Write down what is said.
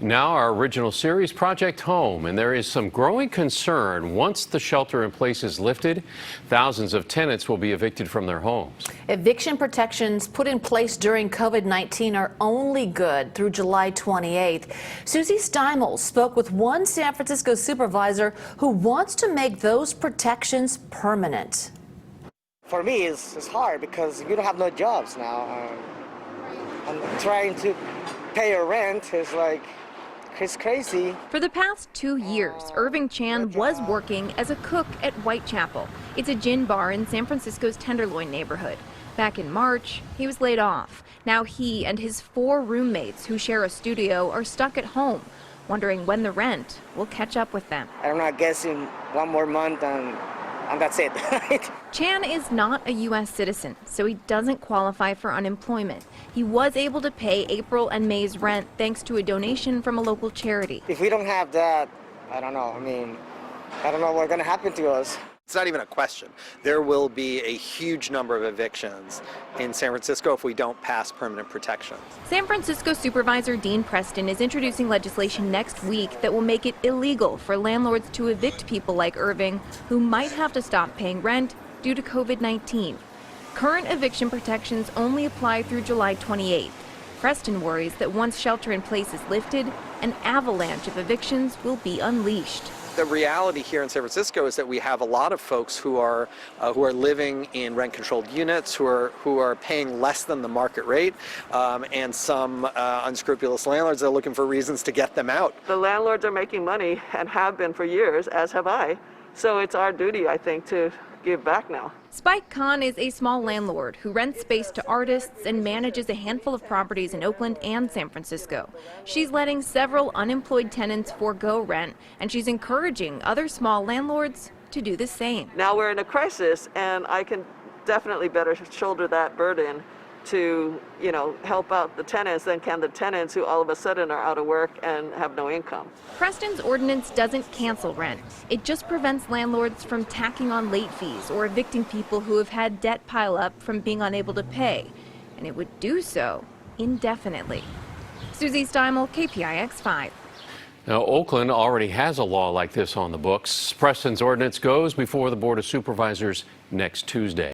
Now our original series, Project Home, and there is some growing concern. Once the shelter in place is lifted, thousands of tenants will be evicted from their homes. Eviction protections put in place during COVID-19 are only good through July 28th. Susie Steimle spoke with one San Francisco supervisor who wants to make those protections permanent. For me, it's hard because we don't have no jobs now. And trying to pay your rent is like, it's crazy. For the past 2 years, Irving Chan was working as a cook at Whitechapel. It's a gin bar in San Francisco's Tenderloin neighborhood. Back in March, he was laid off. Now he and his 4 roommates who share a studio are stuck at home, wondering when the rent will catch up with them. I'm not guessing one more month and that's it. Chan is not a U.S. citizen, so he doesn't qualify for unemployment. He was able to pay April and May's rent thanks to a donation from a local charity. If we don't have that, I don't know. I don't know what's going to happen to us. It's not even a question. There will be a huge number of evictions in San Francisco if we don't pass permanent protections. San Francisco Supervisor Dean Preston is introducing legislation next week that will make it illegal for landlords to evict people like Irving who might have to stop paying rent due to COVID-19. Current eviction protections only apply through July 28th. Preston worries that once shelter in place is lifted, an avalanche of evictions will be unleashed. The reality here in San Francisco is that we have a lot of folks who are living in rent-controlled units, who are paying less than the market rate, and some unscrupulous landlords are looking for reasons to get them out. The landlords are making money and have been for years, as have I. So it's our duty, I think, to give back now. Spike Khan is a small landlord who rents space to artists and manages a handful of properties in Oakland and San Francisco. She's letting several unemployed tenants forego rent, and she's encouraging other small landlords to do the same. Now we're in a crisis, and I can definitely better shoulder that burden to, help out the tenants than can the tenants who all of a sudden are out of work and have no income. Preston's ordinance doesn't cancel rent. It just prevents landlords from tacking on late fees or evicting people who have had debt pile up from being unable to pay. And it would do so indefinitely. Susie Steimle, KPIX 5. Now, Oakland already has a law like this on the books. Preston's ordinance goes before the Board of Supervisors next Tuesday.